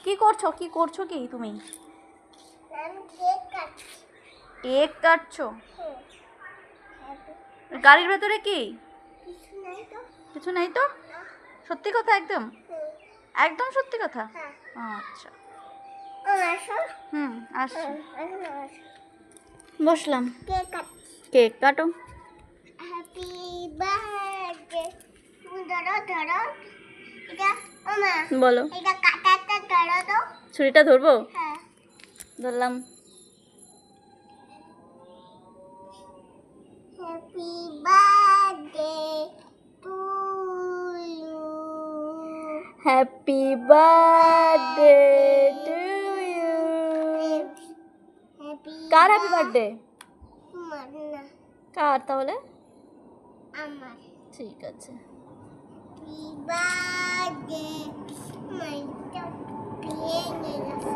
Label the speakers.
Speaker 1: কি করছো কি তুমি? কেক কাটছো? গাড়ির ভেতরে কি কিছু নাই তো? সত্যি কথা একদম? একদম সত্যি কথা? আচ্ছা আসছি। বসলাম। কেক কাটো।
Speaker 2: Happy birthday. ধরো ধরো এটা ওমা
Speaker 1: বলো।
Speaker 2: এটা কাটাটা ধরো তো।
Speaker 1: ছুরিটা ধরবো?
Speaker 2: হ্যাঁ
Speaker 1: ধরলাম।
Speaker 2: Happy birthday to you.
Speaker 1: Happy birthday to you. কার হ্যাপি বার্থডে?
Speaker 2: তোমার না
Speaker 1: কার তাহলে?
Speaker 2: আমার।
Speaker 1: ঠিক আছে।
Speaker 2: Happy birthday. মাইটা ভেঙে গেছে।